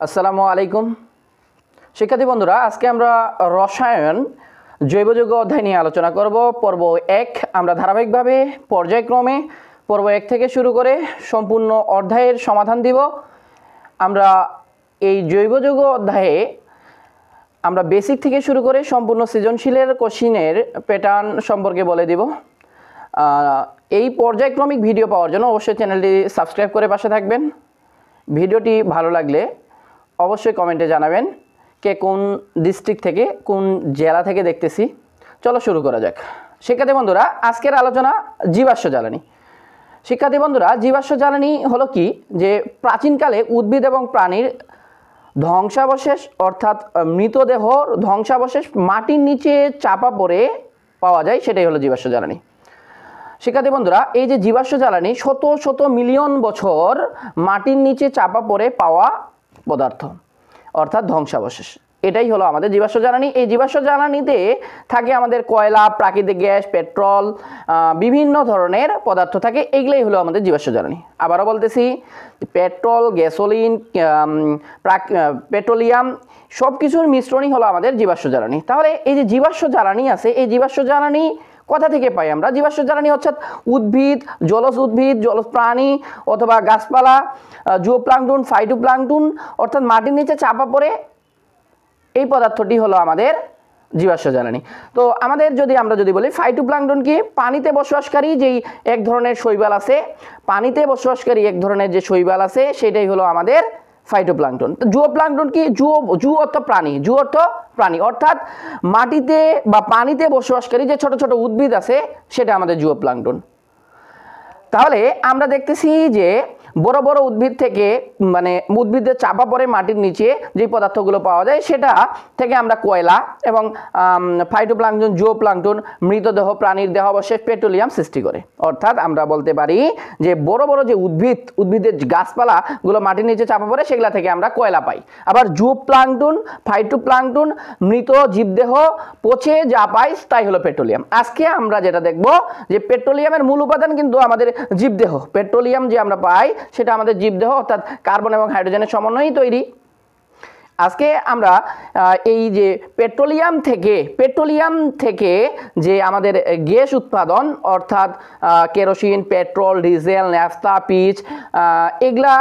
আসসালামু আলাইকুম শিক্ষার্থী বন্ধুরা, আজকে আমরা রসায়ন জৈব যৌগ অধ্যায় নিয়ে আলোচনা করব। পর্ব 1 আমরা ধারাবাহিকভাবে পর্যায়ক্রমে পর্ব 1 থেকে শুরু করে সম্পূর্ণ অধ্যায়ের সমাধান দিব। আমরা এই জৈব যৌগ অধ্যায়ে আমরা বেসিক থেকে শুরু করে সম্পূর্ণ সৃজনশীলের কোশ্চেনের প্যাটার্ন সম্পর্কে বলে দিব। এই পর্যায়ক্রমিক ভিডিও পাওয়ার জন্য অবশ্যই চ্যানেলটি সাবস্ক্রাইব করে পাশে থাকবেন। ভিডিওটি ভালো লাগলে অবশ্যই কমেন্টে জানাবেন কে কোন ডিস্ট্রিক্ট থেকে কোন জেলা থেকে দেখতেছি। চলো শুরু করা যাক। শিক্ষার্থী বন্ধুরা, আজকের আলোচনা জীবাশ্ম জ্বালানি। শিক্ষার্থী বন্ধুরা, জীবাশ্ম জ্বালানি হলো কি, যে প্রাচীনকালে উদ্ভিদ এবং প্রাণীর ধ্বংসাবশেষ অর্থাৎ মৃতদেহর ধ্বংসাবশেষ মাটির নিচে চাপা পড়ে পাওয়া যায়, সেটাই হলো জীবাশ্ম জ্বালানি। শিক্ষার্থী বন্ধুরা, এই যে জীবাশ্ম জ্বালানি শত শত মিলিয়ন বছর মাটির নিচে চাপা পড়ে পাওয়া পদার্থ অর্থাৎ ধ্বংসাবশেষ, এটাই হলো আমাদের জীবাশ্ম জ্বালানি। এই জীবাশ্ম জ্বালানিতে থাকে আমাদের কয়লা, প্রাকৃতিক গ্যাস, পেট্রোল, বিভিন্ন ধরনের পদার্থ থাকে, এইগুলাই হলো আমাদের জীবাশ্ম জ্বালানি। আবারও বলতেছি, পেট্রোল, গ্যাসোলিন, পেট্রোলিয়াম সব কিছুর মিশ্রণই হলো আমাদের জীবাশ্ম জ্বালানি। তাহলে এই যে জীবাশ্ম জ্বালানি আছে, এই জীবাশ্ম জ্বালানি কোথা থেকে পাই আমরা? জীবাশ্ম জ্বালানি হচ্ছে উদ্ভিদ, জলজ উদ্ভিদ, জলজ প্রাণী অথবা গাছপালা, জুওপ্লাঙ্কটন, ফাইটোপ্লাঙ্কটন অর্থাৎ মাটির নিচে চাপা পড়ে এই পদার্থটি হলো আমাদের জীবাশ্ম জ্বালানি। তো আমরা যদি বলি ফাইটোপ্লাঙ্কটন কি, পানিতে বসবাসকারী যেই এক ধরনের শৈবাল আছে, পানিতে বসবাসকারী এক ধরনের যে শৈবাল আছে সেটাই হলো আমাদের ফাইটোপ্লাঙ্কটন। তো জুওপ্লাঙ্কটন কি? জু অর্থ প্রাণী, জু অর্থ প্রাণী অর্থাৎ মাটিতে বা পানিতে বসবাসকারী যে ছোট ছোট উদ্ভিদ আছে সেটা আমাদের জুওপ্লাঙ্কটন। তাহলে আমরা দেখতেছি যে বড় বড় উদ্ভিদ থেকে উদ্ভিদের চাপা পড়ে মাটির নিচে যে পদার্থগুলো পাওয়া যায় সেটা থেকে আমরা কয়লা এবং ফাইটোপ্লাঙ্কটন, জুওপ্লাঙ্কটন মৃতদেহ প্রাণীর দেহাবশেষ, পেট্রোলিয়াম সৃষ্টি করে। অর্থাৎ আমরা বলতে পারি যে বড় বড় যে উদ্ভিদের গাছপালাগুলো মাটির নিচে চাপা পড়ে সেগুলা থেকে আমরা কয়লা পাই। আবার জুওপ্লাঙ্কটন, ফাইটোপ্লাঙ্কটন মৃত জীবদেহ পচে যা পাই তাই হলো পেট্রোলিয়াম। আজকে আমরা যেটা দেখব যে পেট্রোলিয়ামের মূল উপাদান কিন্তু আমাদের জীবদেহ। পেট্রোলিয়াম যে আমরা পাই সেটা আমাদের জীবদেহ অর্থাৎ কার্বন এবং হাইড্রোজেনের সমন্বয়েই তৈরি। আজকে আমরা এই যে পেট্রোলিয়াম থেকে যে আমাদের গ্যাস উৎপাদন অর্থাৎ কেরোসিন, পেট্রোল, ডিজেল, ন্যাফথা, পিচ এগুলা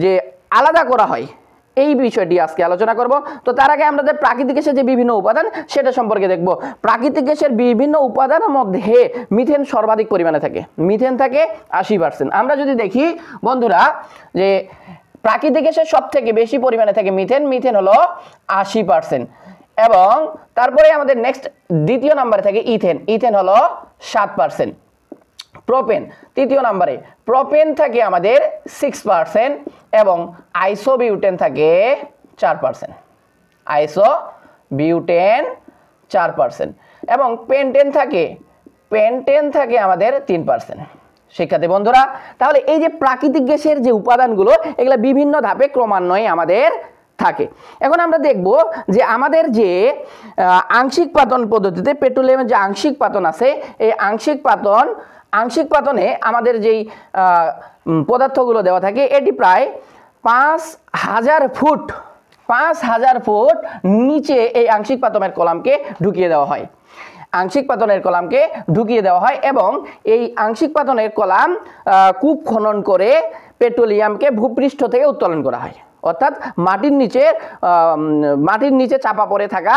যে আলাদা করা হয় এই বিষয়টি আজকে আলোচনা করব। তো তার আগে আমরা যে প্রাকৃতিক গ্যাসের যে বিভিন্ন উপাদান সেটা সম্পর্কে দেখব। প্রাকৃতিক গ্যাসের বিভিন্ন উপাদানের মধ্যে মিথেন সর্বাধিক পরিমাণে থাকে, মিথেন থাকে 80%। আমরা যদি দেখি বন্ধুরা যে প্রাকৃতিক গ্যাসের সব থেকে বেশি পরিমাণে থাকে মিথেন হলো 80%। এবং তারপরে আমাদের নেক্সট দ্বিতীয় নম্বরে থাকে ইথেন হলো 7%। প্রোপেন তৃতীয় নম্বরে, প্রোপেন থাকে আমাদের 6% এবং আইসোবিউটেন থাকে 4%। আইসোবিউটেন 4% এবং পেন্টেন থাকে আমাদের 3%। শিক্ষার্থী বন্ধুরা, তাহলে এই যে প্রাকৃতিক গ্যাসের যে উপাদানগুলো এগুলো বিভিন্ন ধাপে ক্রমান্বয়ে আমাদের থাকে। এখন আমরা দেখব যে আমাদের যে আংশিক পাতন পদ্ধতিতে পেট্রোলিয়ামের যে আংশিক পাতন আছে, এই আংশিক পাতনে আমাদের যেই পদার্থগুলো দেওয়া থাকে এটি প্রায় 5000 ফুট নিচে এই আংশিক পাতনের কলামকে ঢুকিয়ে দেওয়া হয়। এবং এই আংশিক পাতনের কলাম কূপ খনন করে পেট্রোলিয়ামকে ভূপৃষ্ঠ থেকে উত্তোলন করা হয়। অর্থাৎ মাটির নিচে চাপা পড়ে থাকা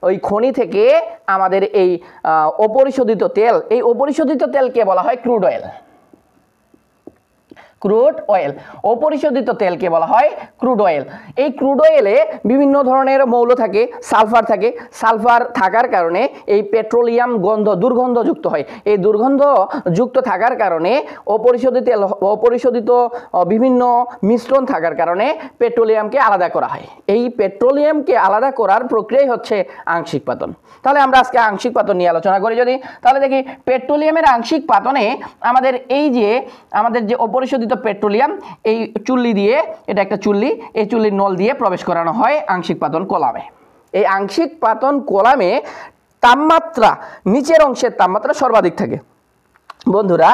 ওই খনি থেকে আমাদের এই অপরিশোধিত তেলকে বলা হয় ক্রুড অয়েল। অপরিশোধিত তেলকে বলা হয় ক্রুড অয়েল। এই ক্রুড অয়েলে বিভিন্ন ধরনের মৌল থাকে, সালফার থাকার কারণে এই পেট্রোলিয়াম দুর্গন্ধযুক্ত হয়। এই দুর্গন্ধযুক্ত থাকার কারণে অপরিশোধিত বিভিন্ন মিশ্রণ থাকার কারণে পেট্রোলিয়ামকে আলাদা করা হয়। এই পেট্রোলিয়ামকে আলাদা করার প্রক্রিয়াই হচ্ছে আংশিক পাতন। তাহলে আমরা আজকে আংশিক পাতন নিয়ে আলোচনা করি। তাহলে দেখি পেট্রোলিয়ামের আংশিক পাতনে আমাদের যে অপরিশোধিত পেট্রোলিয়াম এই চুল্লি দিয়ে, এটা একটা চুল্লি, এই চুল্লির নল দিয়ে প্রবেশ করানো হয় আংশিক পাতন কলামে। এই আংশিক পাতন কলামে তাপমাত্রা, নিচের অংশের তাপমাত্রা সর্বাধিক থাকে। বন্ধুরা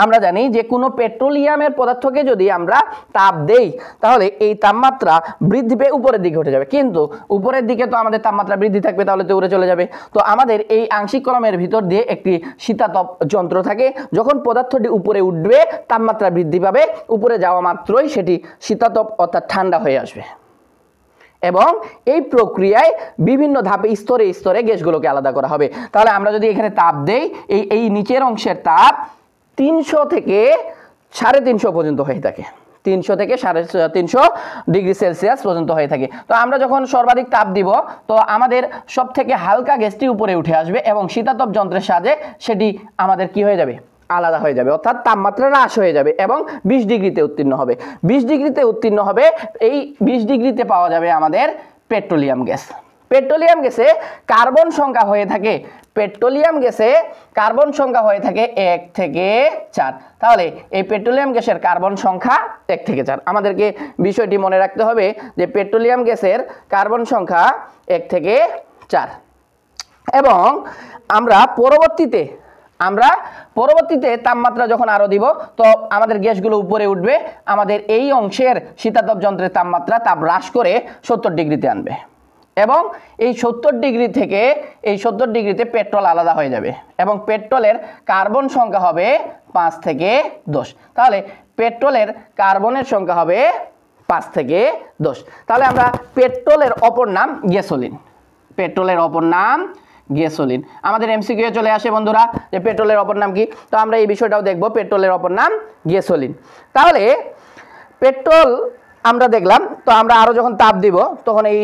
আমরা জানি যে কোনো পেট্রোলিয়ামের পদার্থকে যদি আমরা তাপ দেই তাহলে এই তাপমাত্রা বৃদ্ধি পেয়ে উপরের দিকে উঠে যাবে, কিন্তু উপরের দিকে তো আমাদের তাপমাত্রা বৃদ্ধি থাকবে, তাহলে তো উড়ে চলে যাবে। তো আমাদের এই আংশিক কলমের ভিতর দিয়ে একটি শীতাতপ যন্ত্র থাকে, যখন পদার্থটি উপরে উঠবে তাপমাত্রা বৃদ্ধি পাবে, উপরে যাওয়া মাত্রই সেটি শীতাতপ অর্থাৎ ঠান্ডা হয়ে আসবে। এবং এই প্রক্রিয়ায় বিভিন্ন ধাপে স্তরে স্তরে গ্যাসগুলোকে আলাদা করা হবে। তাহলে আমরা যদি এখানে তাপ দেই, এই নিচের অংশের তাপ 300 থেকে 350 পর্যন্ত হয়ে থাকে, 300 থেকে 350 ডিগ্রি সেলসিয়াস পর্যন্ত হয়ে থাকে। তো আমরা যখন সর্বাধিক তাপ দিব তো আমাদের সব থেকে হালকা গ্যাসটি উপরে উঠে আসবে এবং শীতাতপ যন্ত্রের সাহায্যে সেটি আমাদের কি হয়ে যাবে, আলাদা হয়ে যাবে, অর্থাৎ তাপমাত্রা হ্রাস হয়ে যাবে এবং 20 ডিগ্রিতে উত্তীর্ণ হবে। 20 ডিগ্রিতে উত্তীর্ণ হবে, এই 20 ডিগ্রিতে পাওয়া যাবে আমাদের পেট্রোলিয়াম গ্যাস। পেট্রোলিয়াম গ্যাসে কার্বন সংখ্যা হয়ে থাকে, পেট্রোলিয়াম গ্যাসে কার্বন সংখ্যা হয়ে থাকে 1 থেকে 4। তাহলে এই পেট্রোলিয়াম গ্যাসের কার্বন সংখ্যা 1 থেকে 4। আমাদেরকে বিষয়টি মনে রাখতে হবে যে পেট্রোলিয়াম গ্যাসের কার্বন সংখ্যা 1 থেকে 4। এবং আমরা পরবর্তীতে তাপমাত্রা যখন আরো দিব তো আমাদের গ্যাসগুলো উপরে উঠবে, আমাদের এই অংশের শীতাতপ যন্ত্রের তাপমাত্রা তাপ হ্রাস করে 70 ডিগ্রিতে আনবে এবং এই 70 ডিগ্রি থেকে এই 70 ডিগ্রিতে পেট্রোল আলাদা হয়ে যাবে এবং পেট্রোলের কার্বন সংখ্যা হবে 5 থেকে 10। তাহলে পেট্রোলের কার্বনের সংখ্যা হবে 5 থেকে 10। তাহলে আমরা পেট্রোলের অপর নাম গ্যাসোলিন, পেট্রোলের অপর নাম গ্যাসোলিন। আমাদের এমসিকিউ চলে আসে বন্ধুরা যে পেট্রোলের অপর নাম কি, তো আমরা এই বিষয়টাও দেখব, পেট্রোলের অপর নাম গ্যাসোলিন। তাহলে পেট্রোল আমরা দেখলাম, তো আমরা আরো যখন তাপ দিব তখন এই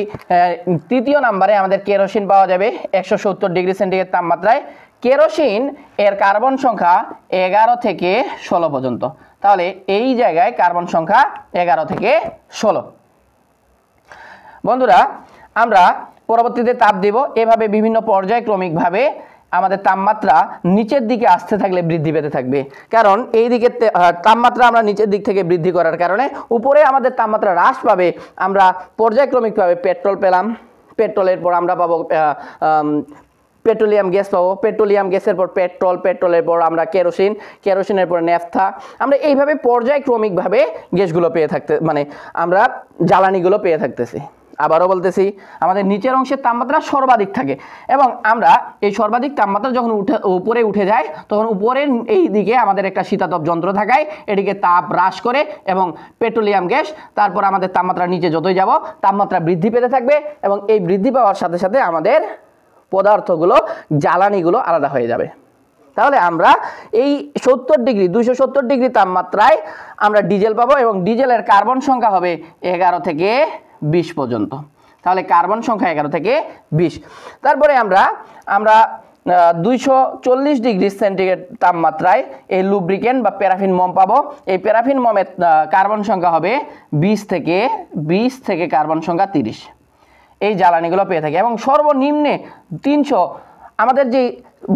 তৃতীয় নাম্বারে আমাদের কেরোসিন পাওয়া যাবে 170 ডিগ্রি সেন্টিগ্রেড তাপমাত্রায়। কেরোসিন এর কার্বন সংখ্যা 11 থেকে 16 পর্যন্ত। তাহলে এই জায়গায় কার্বন সংখ্যা 11 থেকে 16। বন্ধুরা আমরা পরবর্তীতে তাপ দিব, এভাবে বিভিন্ন পর্যায়ক্রমিকভাবে আমাদের তাপমাত্রা নিচের দিকে আসতে থাকলে বৃদ্ধি পেতে থাকবে, কারণ এই দিকে তাপমাত্রা আমরা নিচের দিক থেকে বৃদ্ধি করার কারণে উপরে আমাদের তাপমাত্রা হ্রাস পাবে। আমরা পর্যায়ক্রমিকভাবে পেট্রোল পেলাম, পেট্রোলের পর আমরা পাবো পেট্রোলিয়াম গ্যাস পাবো, পেট্রোলিয়াম গ্যাসের পর পেট্রোল, পেট্রোলের পর আমরা কেরোসিন, কেরোসিনের পর ন্যাফথা। আমরা এইভাবে পর্যায়ক্রমিকভাবে গ্যাসগুলো পেয়ে থাকতে আমরা জ্বালানিগুলো পেয়ে থাকতেছি। আবারও বলতেছি, আমাদের নিচের অংশের তাপমাত্রা সর্বাধিক থাকে এবং আমরা এই সর্বাধিক তাপমাত্রা যখন উপরে উঠে যায় তখন উপরের এই দিকে আমাদের একটা শীতাতপ যন্ত্র থাকায় এটিকে তাপ হ্রাস করে এবং পেট্রোলিয়াম গ্যাস, তারপর আমাদের তাপমাত্রা নিচে যতই যাব তাপমাত্রা বৃদ্ধি পেতে থাকবে এবং এই বৃদ্ধি পাওয়ার সাথে সাথে আমাদের পদার্থগুলো, জ্বালানিগুলো আলাদা হয়ে যাবে। তাহলে আমরা এই 270 ডিগ্রি তাপমাত্রায় আমরা ডিজেল পাবো এবং ডিজেলের কার্বন সংখ্যা হবে 11 থেকে 20 পর্যন্ত। তাহলে কার্বন সংখ্যা 11 থেকে 20। তারপরে আমরা 240 ডিগ্রি সেন্টিগ্রেড তাপমাত্রায় এই লুব্রিকেন্ট বা প্যারাফিন মোম পাবো। এই প্যারাফিন মোমের কার্বন সংখ্যা হবে 20 থেকে কার্বন সংখ্যা 30। এই জ্বালানিগুলো পেয়ে থাকি এবং সর্বনিম্নে 300, আমাদের যেই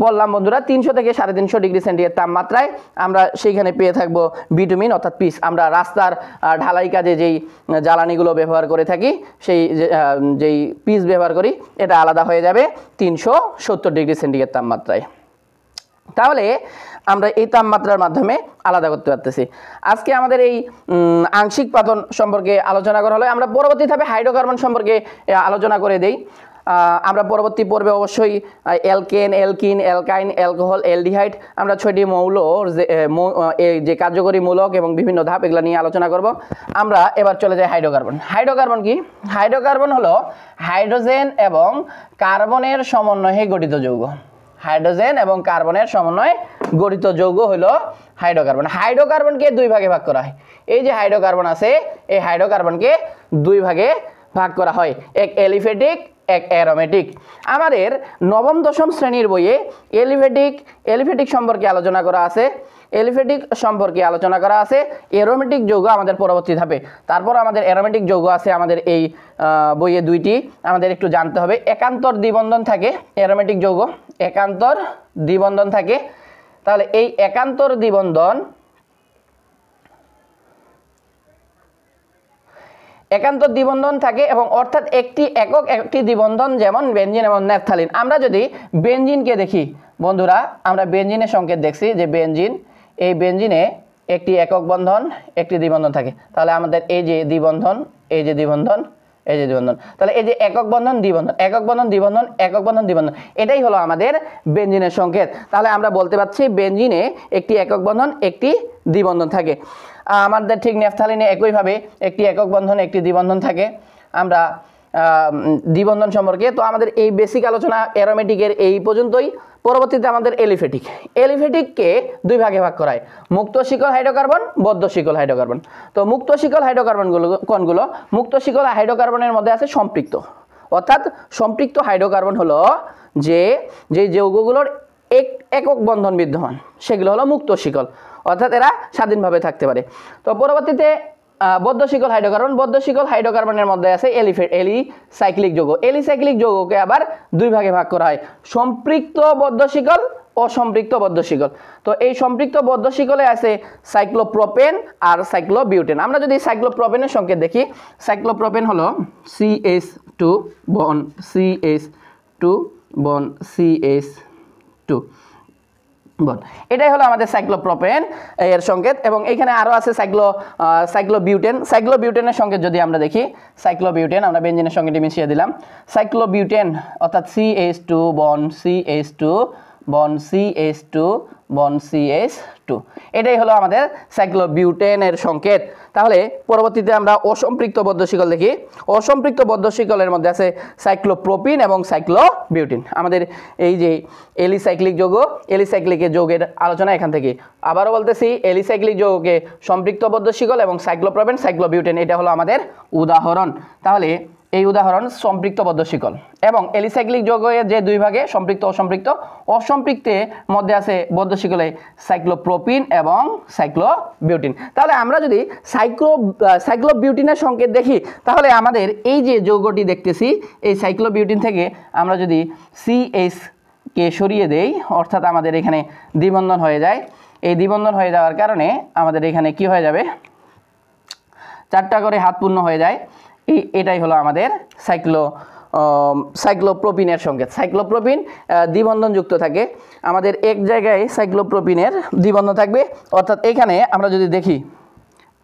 বললাম বন্ধুরা 300 থেকে 350 ডিগ্রি সেন্টিগ্রেড তাপমাত্রায় আমরা সেইখানে পেয়ে থাকবো বিটুমিন অর্থাৎ পিচ। আমরা রাস্তার ঢালাই কাজে যেই জ্বালানিগুলো ব্যবহার করে থাকি সেই যেই পিচ ব্যবহার করি, এটা আলাদা হয়ে যাবে 370 ডিগ্রি সেন্টিগ্রেড তাপমাত্রায়। তাহলে আমরা এই তাপমাত্রার মাধ্যমে আলাদা করতে পারতেছি। আজকে আমাদের এই আংশিক পাতন সম্পর্কে আলোচনা করা হলো। আমরা পরবর্তী ধাপে হাইড্রোকার্বন সম্পর্কে আলোচনা করে দেই। আমরা পরবর্তী পর্বে অবশ্যই অ্যালকেন, অ্যালকিন, অ্যালকাইন, অ্যালকোহল, অ্যালডিহাইড, আমরা 6টি মৌল যে কার্যকরী মূলক এবং বিভিন্ন ধাপ এগুলো নিয়ে আলোচনা করব। আমরা এবার চলে যাই হাইড্রোকার্বন। হাইড্রোকার্বন কি? হাইড্রোকার্বন হলো হাইড্রোজেন এবং কার্বনের সমন্বয়ে গঠিত যৌগ। হাইড্রোজেন এবং কার্বনের সমন্বয়ে গঠিত যৌগ হলো হাইড্রোকার্বন। হাইড্রোকার্বনকে দুই ভাগে ভাগ করা হয়। এই যে হাইড্রোকার্বন আছে, এই হাইড্রোকার্বনকে দুই ভাগে ভাগ করা হয়, এক এলিফ্যাটিক, এক অ্যারোমেটিক। আমাদের নবম দশম শ্রেণীর বইয়ে এলিফ্যাটিক সম্পর্কে আলোচনা করা আছে, অ্যারোমেটিক যৌগ আমাদের পরবর্তী ধাপে। তারপর আমাদের অ্যারোমেটিক যৌগ আছে আমাদের এই বইয়ে দুইটি, আমাদের একটু জানতে হবে। একান্তর দ্বিবন্ধন থাকে অ্যারোমেটিক যৌগ, একান্তর দ্বিবন্ধন থাকে। তাহলে এই একান্তর দ্বিবন্ধন একান্ত দ্বিবন্ধন থাকে এবং অর্থাৎ একটি একক একটি দ্বিবন্ধন, যেমন বেনজিন এবং ন্যাপথালিন। আমরা যদি বেনজিনকে দেখি বন্ধুরা, আমরা বেনজিনের সংকেত দেখছি যে বেনজিন, এই বেনজিনে একটি একক বন্ধন একটি দ্বিবন্ধন থাকে। তাহলে আমাদের এই যে দ্বিবন্ধন, এই যে দ্বিবন্ধন, এই যে দ্বিবন্ধন, তাহলে এই যে একক বন্ধন দ্বিবন্ধন, একক বন্ধন দ্বিবন্ধন, একক বন্ধন দ্বিবন্ধন, এটাই হলো আমাদের বেনজিনের সংকেত। তাহলে আমরা বলতে পারছি বেনজিনে একটি একক বন্ধন একটি দ্বিবন্ধন থাকে। আমাদের ঠিক ন্যাপথালিনে একইভাবে একটি একক বন্ধন একটি দ্বিবন্ধন থাকে। আমরা দ্বিবন্ধন সম্পর্কে তো আমাদের এই বেসিক আলোচনা অ্যারোমেটিকের এই পর্যন্তই। পরবর্তীতে আমাদের এলিফেটিক, এলিফেটিককে দুই ভাগে ভাগ করা হয়, মুক্ত শিকল হাইড্রোকার্বন, বদ্ধ শিকল হাইড্রোকার্বন। তো মুক্ত শিকল হাইড্রোকার্বনগুলো কোনগুলো? মুক্ত শিকল হাইড্রোকার্বনের মধ্যে আছে সম্পৃক্ত, অর্থাৎ সম্পৃক্ত হাইড্রোকার্বন হলো যে যৌগগুলোর একক বন্ধন বিদ্যমান, সেগুলো হলো মুক্ত শিকল, অর্থাৎ এরা স্বাধীনভাবে থাকতে পারে। তো পরবর্তীতে বদ্ধ শিকল হাইড্রোকার্বন, বদ্ধ শিকল হাইড্রোকার্বনের মধ্যে আছে এলিসাইক্লিক যৌগ। এলিসাইক্লিক যৌগকে আবার দুই ভাগে ভাগ করা হয়, সম্পৃক্ত বদ্ধ শিকল, অসম্পৃক্ত বদ্ধ শিকল। তো এই সম্পৃক্ত বদ্ধ শিকলে আছে সাইক্লোপ্রোপেন আর সাইক্লোবিউটেন। আমরা যদি সাইক্লোপ্রোপেনের সংকেত দেখি, সাইক্লোপ্রোপেন হলো CH2 বন CH2 বন CH2 বন, এটাই হলো আমাদের সাইক্লোপ্রোপেন এর সংকেত। এবং এখানে আরও আছে সাইক্লোবিউটেন। সাইক্লোবিউটেনের সংকেত যদি আমরা দেখি, সাইক্লোবিউটেন আমরা বেনজিনের সঙ্গে মিশিয়ে দিলাম, সাইক্লোবিউটেন অর্থাৎ CH2 বন CH2 বন CH2 বন CH2, এটাই হলো আমাদের সাইক্লোবিউটেনের সংকেত। তাহলে পরবর্তীতে আমরা অসম্পৃক্ত বদ্ধ শিকল দেখি। অসম্পৃক্ত বদ্ধ শিকলের মধ্যে আছে সাইক্লোপ্রোপিন এবং সাইক্লোবিউটিন। আমাদের এই যে এলিসাইক্লিক যৌগ, এলিসাইক্লিকের যৌগের আলোচনা এখান থেকে। আবারও বলতেছি, এলিসাইক্লিক যৌগকে সম্পৃক্ত বদ্ধ শিকল এবং সাইক্লোপ্রোপিন সাইক্লোবিউটিন, এটা হলো আমাদের উদাহরণ। তাহলে এই উদাহরণ সম্পৃক্ত বদ্ধ শিকল। এবং এলিসাইক্লিক যৌগের যে দুই ভাগে সম্পৃক্ত অসম্পৃক্ত, অসম্পৃক্তের মধ্যে আছে বদ্ধ শিকলে সাইক্লোপ্রোপিন এবং সাইক্লোবিউটিন। তাহলে আমরা যদি সাইক্লোবিউটিনের সংকেত দেখি, তাহলে আমাদের এই যে যৌগটি দেখতেছি, এই সাইক্লোবিউটিন থেকে আমরা যদি CH কে সরিয়ে দেই, অর্থাৎ আমাদের এখানে দ্বিবন্ধন হয়ে যায়। এই দ্বিবন্ধন হয়ে যাওয়ার কারণে আমাদের এখানে কি হয়ে যাবে, চারটা করে হাত পূর্ণ হয়ে যায়। এটাই হলো আমাদের সাইক্লোপ্রোপিনের সংকেত। সাইক্লোপ্রোপিন দ্বিবন্ধন যুক্ত থাকে। আমাদের এক জায়গায় সাইক্লোপ্রোপিনের দ্বিবন্ধন থাকবে, অর্থাৎ এখানে আমরা যদি দেখি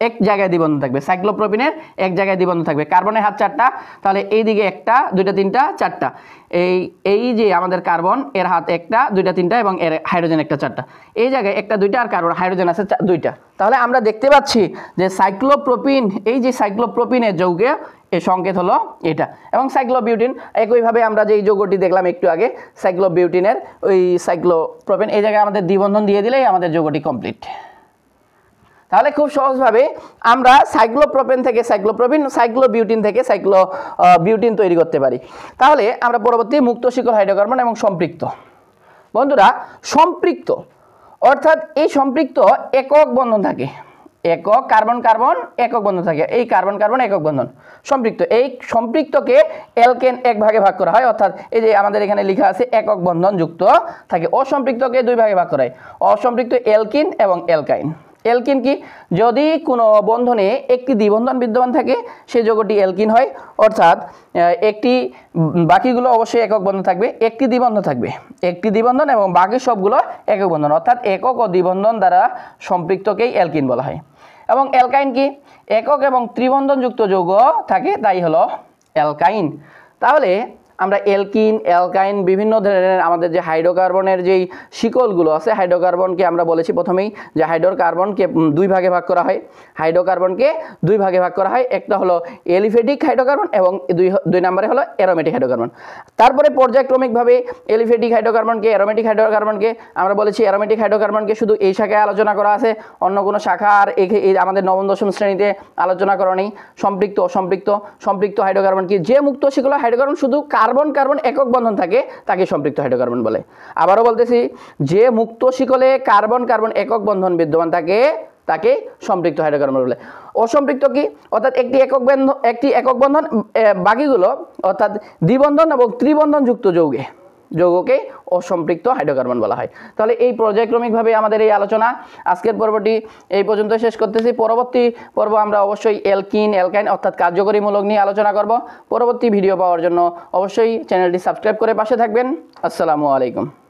এক জায়গায় দ্বিবন্ধন থাকবে, সাইক্লোপ্রোপিনের এক জায়গায় দ্বিবন্ধন থাকবে। কার্বনের হাত চারটা, তাহলে এই দিকে একটা, দুইটা, তিনটা, চারটা। এই যে আমাদের কার্বন, এর হাত একটা, দুইটা, তিনটা এবং এর হাইড্রোজেন একটা, চারটা। এই জায়গায় একটা, দুইটা আর কার্বন হাইড্রোজেন আছে দুইটা। তাহলে আমরা দেখতে পাচ্ছি যে সাইক্লোপ্রোপিন, এই যে সাইক্লোপ্রোপিনের যৌগে এর সংকেত হলো এটা। এবং সাইক্লোবিউটিন একইভাবে আমরা যে যৌগটি দেখলাম একটু আগে, সাইক্লোবিউটিনের ওই সাইক্লোপ্রোপিন, এই জায়গায় আমাদের দ্বিবন্ধন দিয়ে দিলেই আমাদের যৌগটি কমপ্লিট। তাহলে খুব সহজভাবে আমরা সাইক্লোপ্রোপেন থেকে সাইক্লোপ্রোপিন, সাইক্লোবিউটিন থেকে সাইক্লোবিউটিন তৈরি করতে পারি। তাহলে আমরা পরবর্তী মুক্ত শিকল হাইড্রোকার্বন এবং সম্পৃক্ত। বন্ধুরা, সম্পৃক্ত অর্থাৎ এই সম্পৃক্ত একক বন্ধন থাকে, একক কার্বন কার্বন একক বন্ধন থাকে, এই কার্বন কার্বন একক বন্ধন সম্পৃক্ত। এই সম্পৃক্তকে অ্যালকেন এক ভাগে ভাগ করা হয়, অর্থাৎ এই যে আমাদের এখানে লেখা আছে একক বন্ধন যুক্ত থাকে। অসম্পৃক্তকে দুই ভাগে ভাগ করা হয়, অসম্পৃক্ত অ্যালকিন এবং অ্যালকাইন। অ্যালকিন কি, যদি কোনো বন্ধনে একটি দ্বিবন্ধন বিদ্যমান থাকে সেই যৌগটি অ্যালকিন হয়, অর্থাৎ একটি, বাকিগুলো অবশ্যই একক বন্ধন থাকবে, একটি দ্বিবন্ধন থাকবে, একটি দ্বিবন্ধন এবং বাকি সবগুলো একক বন্ধন, অর্থাৎ একক ও দ্বিবন্ধন দ্বারা সম্পৃক্তকেই অ্যালকিন বলা হয়। এবং অ্যালকাইন কি, একক এবং ত্রিবন্ধনযুক্ত যৌগ থাকে, তাই হলো অ্যালকাইন। তাহলে আমরা অ্যালকিন, অ্যালকাইন, বিভিন্ন ধরনের আমাদের যে হাইড্রোকার্বনের যেই শিকলগুলো আছে, হাইড্রোকার্বনকে আমরা বলেছি প্রথমেই যে হাইড্রোকার্বনকে দুই ভাগে ভাগ করা হয়, হাইড্রোকার্বনকে দুই ভাগে ভাগ করা হয়। একটা হলো এলিফেটিক হাইড্রোকার্বন এবং দুই নম্বরে হলো অ্যারোমেটিক হাইড্রোকার্বন। তারপরে পর্যায়ক্রমিকভাবে এলিফেটিক হাইড্রোকার্বনকে, অ্যারোমেটিক হাইড্রোকার্বনকে আমরা বলেছি, অ্যারোমেটিক হাইড্রোকার্বনকে শুধু এই শাখায় আলোচনা করা আছে, অন্য কোনো শাখা আর আমাদের নবম দশম শ্রেণীতে আলোচনা করা নেই। সম্পৃক্ত অসম্পৃক্ত, সম্পৃক্ত হাইড্রোকার্বন কি, যে মুক্ত শিকল হাইড্রোকার্বন শুধু কার্বন কার্বন একক বন্ধন থাকে তাকে সম্পৃক্ত হাইড্রোকার্বন বলে। আবারও বলতেছি, যে মুক্ত শিকলে কার্বন কার্বন একক বন্ধন বিদ্যমান থাকে তাকে সম্পৃক্ত হাইড্রোকার্বন বলে। অসম্পৃক্ত কি, অর্থাৎ একটি একক বন্ধন, বাকিগুলো অর্থাৎ দ্বিবন্ধন এবং ত্রিবন্ধন যুক্ত যৌগে, যৌগকে অসম্পৃক্ত হাইড্রোকার্বন বলা হয়। তাহলে এই পর্যায়ক্রমিকভাবে আমাদের এই আলোচনা আজকের পর্বটি এই পর্যন্ত শেষ করতেছি। পরবর্তী পর্ব আমরা অবশ্যই অ্যালকিন অ্যালকাইন অর্থাৎ কার্যকরী মূলক নিয়ে আলোচনা করব। পরবর্তী ভিডিও পাওয়ার জন্য অবশ্যই চ্যানেলটি সাবস্ক্রাইব করে পাশে থাকবেন। আসসালামু আলাইকুম।